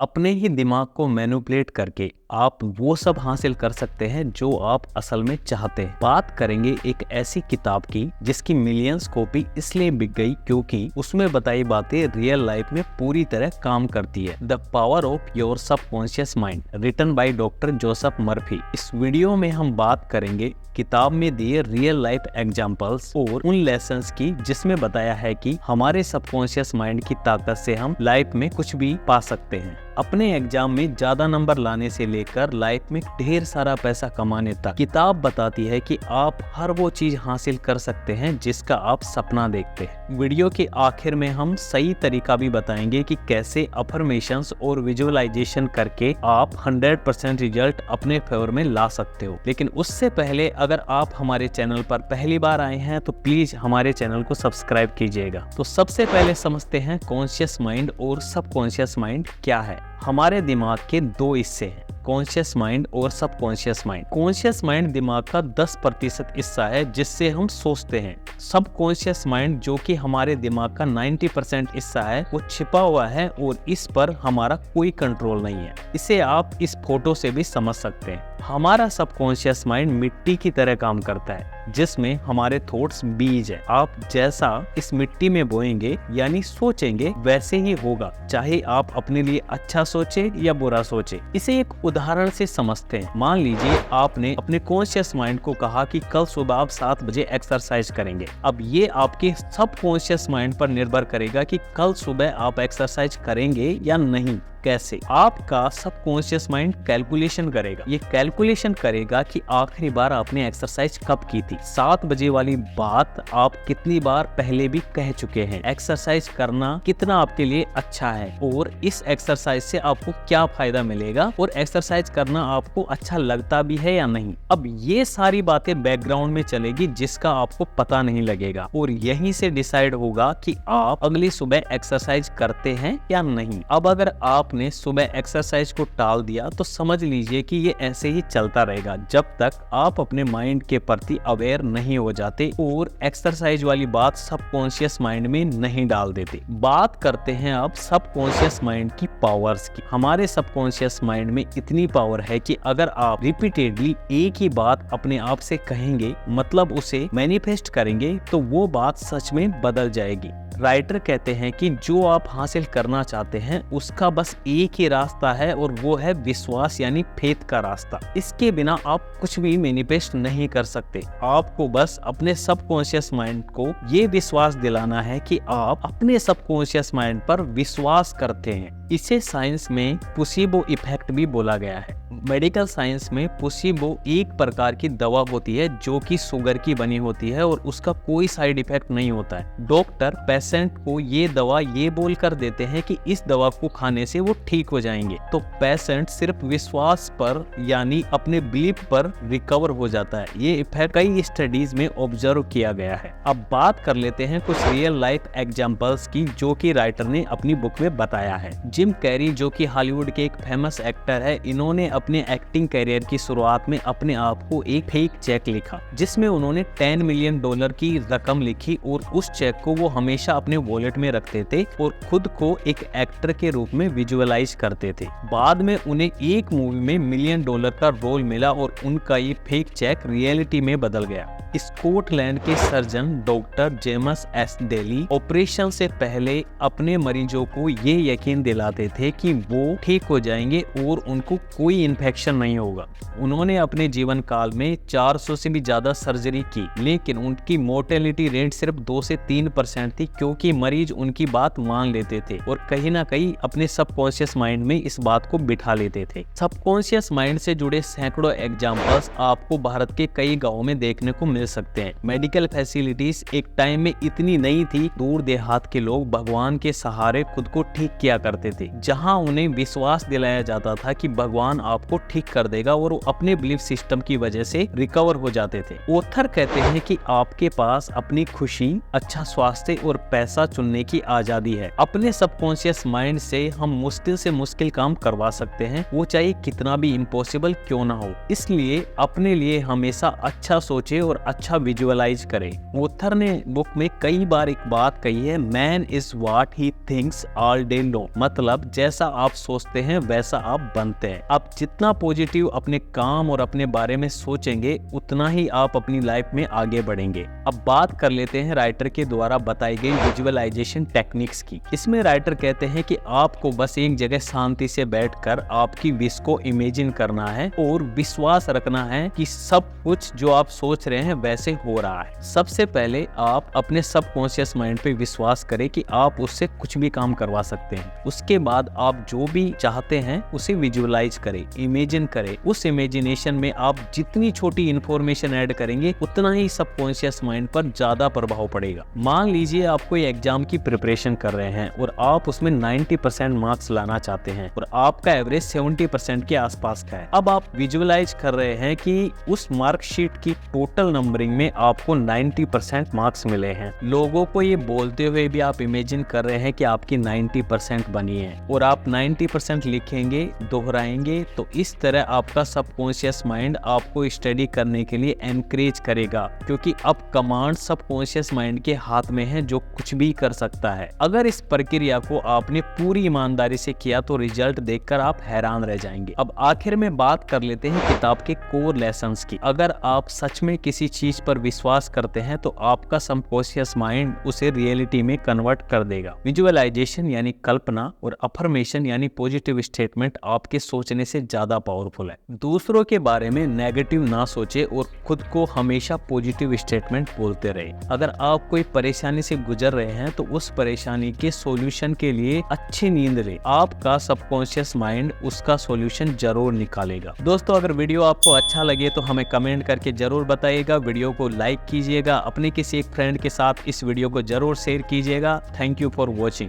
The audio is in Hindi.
अपने ही दिमाग को मैनिपुलेट करके आप वो सब हासिल कर सकते हैं जो आप असल में चाहते हैं। बात करेंगे एक ऐसी किताब की जिसकी मिलियंस कॉपी इसलिए बिक गई क्योंकि उसमें बताई बातें रियल लाइफ में पूरी तरह काम करती है। The power of your subconscious mind, written by doctor Joseph Murphy. इस वीडियो में हम बात करेंगे किताब में दिए रियल लाइफ एग्जांपल्स और उन लेसन्स की जिसमें बताया है कि हमारे सबकॉन्शियस माइंड की ताकत से हम लाइफ में कुछ भी पा सकते हैं। अपने एग्जाम में ज्यादा नंबर लाने से लेकर लाइफ में ढेर सारा पैसा कमाने तक किताब बताती है कि आप हर वो चीज हासिल कर सकते हैं जिसका आप सपना देखते हैं। वीडियो के आखिर में हम सही तरीका भी बताएंगे कि कैसे अफर्मेशंस और विजुअलाइजेशन करके आप 100% रिजल्ट अपने फेवर में ला सकते हो। लेकिन उससे पहले अगर आप हमारे चैनल पर पहली बार आए हैं तो प्लीज हमारे चैनल को सब्सक्राइब कीजिएगा। तो सबसे पहले समझते हैं कॉन्शियस माइंड और सबकॉन्शियस माइंड क्या है। हमारे दिमाग के दो हिस्से हैं, कॉन्शियस माइंड और सबकॉन्शियस माइंड। कॉन्शियस माइंड दिमाग का 10% हिस्सा है जिससे हम सोचते हैं। सबकॉन्शियस माइंड जो कि हमारे दिमाग का 90% हिस्सा है वो छिपा हुआ है और इस पर हमारा कोई कंट्रोल नहीं है। इसे आप इस फोटो से भी समझ सकते हैं। हमारा सबकॉन्शियस माइंड मिट्टी की तरह काम करता है जिसमें हमारे थॉट्स बीज है। आप जैसा इस मिट्टी में बोएंगे यानी सोचेंगे वैसे ही होगा, चाहे आप अपने लिए अच्छा सोचे या बुरा सोचे। इसे एक उदाहरण से समझते हैं। मान लीजिए आपने अपने कॉन्शियस माइंड को कहा कि कल सुबह आप 7 बजे एक्सरसाइज करेंगे। अब ये आपके सबकॉन्शियस माइंड पर निर्भर करेगा कि कल सुबह आप एक्सरसाइज करेंगे या नहीं। कैसे? आपका सबकॉन्शियस माइंड कैलकुलेशन करेगा। ये कैलकुलेशन करेगा कि आखिरी बार आपने एक्सरसाइज कब की थी। 7 बजे वाली बात आप कितनी बार पहले भी कह चुके हैं। एक्सरसाइज करना कितना आपके लिए अच्छा है और इस एक्सरसाइज से आपको क्या फायदा मिलेगा और एक्सरसाइज करना आपको अच्छा लगता भी है या नहीं। अब ये सारी बातें बैकग्राउंड में चलेगी जिसका आपको पता नहीं लगेगा और यहीं से डिसाइड होगा कि आप अगली सुबह एक्सरसाइज करते हैं या नहीं। अब अगर आपने सुबह एक्सरसाइज को टाल दिया तो समझ लीजिए कि ये ऐसे ही चलता रहेगा जब तक आप अपने माइंड के प्रति अवेयर नहीं हो जाते और एक्सरसाइज वाली बात सबकॉन्शियस माइंड में नहीं डाल देते। बात करते हैं अब सबकॉन्शियस माइंड की पावर्स की। हमारे सबकॉन्शियस माइंड में इतनी पावर है कि अगर आप रिपीटेडली एक ही बात अपने आप से कहेंगे, मतलब उसे मैनिफेस्ट करेंगे, तो वो बात सच में बदल जाएगी। राइटर कहते हैं कि जो आप हासिल करना चाहते हैं उसका बस एक ही रास्ता है और वो है विश्वास यानी फेथ का रास्ता। इसके बिना आप कुछ भी मैनिफेस्ट नहीं कर सकते। आपको बस अपने सबकॉन्शियस माइंड को ये विश्वास दिलाना है कि आप अपने सबकॉन्शियस माइंड पर विश्वास करते हैं। इसे साइंस में प्लेसिबो इफेक्ट भी बोला गया है। मेडिकल साइंस में प्लेसिबो एक प्रकार की दवा होती है जो कि शुगर की बनी होती है और उसका कोई साइड इफेक्ट नहीं होता है। डॉक्टर पेशेंट को ये दवा ये बोलकर देते हैं कि इस दवा को खाने से वो ठीक हो जाएंगे, तो पेशेंट सिर्फ विश्वास पर यानी अपने बिलीफ पर रिकवर हो जाता है। ये इफेक्ट कई स्टडीज में ऑब्जर्व किया गया है। अब बात कर लेते हैं कुछ रियल लाइफ एग्जांपल्स की जो कि राइटर ने अपनी बुक में बताया है। जिम कैरी जो कि हॉलीवुड के एक फेमस एक्टर है, इन्होंने अपने एक्टिंग करियर की शुरुआत में अपने आप को एक फेक चेक लिखा जिसमें उन्होंने $10 मिलियन की रकम लिखी और उस चेक को वो हमेशा अपने वॉलेट में रखते थे और खुद को एक एक्टर के रूप में विजुअलाइज करते थे। बाद में उन्हें एक मूवी में $1 मिलियन का रोल मिला और उनका ये फेक चेक रियलिटी में बदल गया। स्कॉटलैंड के surgeon doctor James S daily operation से पहले अपने मरीजों को ये यकीन दिलाते थे कि वो ठीक हो जाएंगे और उनको कोई इन्फेक्शन नहीं होगा। उन्होंने अपने जीवन काल में 400 से भी ज्यादा सर्जरी की, लेकिन उनकी मोर्टेलिटी रेट सिर्फ 2 से 3% थी क्योंकि मरीज उनकी बात मान लेते थे और कहीं ना कहीं अपने सबकॉन्शियस माइंड में इस बात को बिठा लेते थे। सबकॉन्शियस माइंड से जुड़े सैकड़ों एग्जाम्पल्स आपको भारत के कई गाँवों में देखने को मिल सकते हैं। मेडिकल फैसिलिटीज एक टाइम में इतनी नहीं थी, दूर देहात के लोग भगवान के सहारे खुद को ठीक किया करते थे, जहां उन्हें विश्वास दिलाया जाता था कि भगवान आपको ठीक कर देगा और वो अपने बिलीफ सिस्टम की वजह से रिकवर हो जाते थे। ऑथर कहते हैं कि आपके पास अपनी खुशी, अच्छा स्वास्थ्य और पैसा चुनने की आजादी है। अपने सबकॉन्शियस माइंड से हम मुश्किल से मुश्किल काम करवा सकते हैं, वो चाहे कितना भी इम्पॉसिबल क्यों ना हो। इसलिए अपने लिए हमेशा अच्छा सोचें सोचे और अच्छा विजुअलाइज करे। ऑथर ने बुक में कई बार एक बात कही है, man is what he thinks all day long, मतलब जैसा आप सोचते हैं वैसा आप बनते हैं। आप जितना पॉजिटिव अपने काम और अपने बारे में सोचेंगे उतना ही आप अपनी लाइफ में आगे बढ़ेंगे। अब बात कर लेते हैं राइटर के द्वारा बताई गई विजुअलाइजेशन टेक्निक्स की। इसमें राइटर कहते हैं कि आपको बस एक जगह शांति से बैठकर आपकी विश को इमेजिन करना है और विश्वास रखना है कि सब कुछ जो आप सोच रहे हैं वैसे हो रहा है। सबसे पहले आप अपने सबकॉन्शियस माइंड पे विश्वास करें कि आप उससे कुछ भी काम करवा सकते हैं। उसके बाद आप जो भी चाहते हैं उसे विजुअलाइज करें, इमेजिन करें। उस इमेजिनेशन में आप जितनी छोटी इंफॉर्मेशन ऐड करेंगे उतना ही सबकॉन्शियस माइंड पर ज्यादा प्रभाव पड़ेगा। मान लीजिए आप कोई एग्जाम की प्रिपरेशन कर रहे हैं और आप उसमें 90% मार्क्स लाना चाहते हैं और आपका एवरेज 70% के आसपास का है। अब आप विजुअलाइज कर रहे हैं कि उस मार्कशीट की टोटल नंबरिंग में आपको 90% मार्क्स मिले हैं। लोगों को ये बोलते हुए भी आप इमेजिन कर रहे हैं कि आपकी 90% बनी है और आप 90% लिखेंगे, दोहराएंगे, तो इस तरह आपका सबकॉन्शियस माइंड आपको स्टडी करने के लिए एनकरेज करेगा, क्योंकि अब कमांड सबकॉन्शियस माइंड के हाथ में है जो कुछ भी कर सकता है। अगर इस प्रक्रिया को आपने पूरी ईमानदारी से किया तो रिजल्ट देखकर आप हैरान रह जाएंगे। अब आखिर में बात कर लेते हैं किताब के कोर लेसन्स की। अगर आप सच में किसी चीज पर विश्वास करते हैं तो आपका सबकॉन्शियस माइंड उसे रियलिटी में कन्वर्ट कर देगा। विजुअलाइजेशन यानी कल्पना और अफर्मेशन यानी पॉजिटिव स्टेटमेंट आपके सोचने से ज्यादा पावरफुल है। दूसरों के बारे में नेगेटिव ना सोचे और खुद को हमेशा पॉजिटिव स्टेटमेंट बोलते रहे। अगर आप कोई परेशानी से गुजर रहे हैं तो उस परेशानी के सॉल्यूशन के लिए अच्छी नींद ले, आपका सबकॉन्शियस माइंड उसका सॉल्यूशन जरूर निकालेगा। दोस्तों, अगर वीडियो आपको अच्छा लगे तो हमें कमेंट करके जरूर बताइएगा। वीडियो को लाइक कीजिएगा, अपने किसी एक फ्रेंड के साथ इस वीडियो को जरूर शेयर कीजिएगा। Thank you for watching.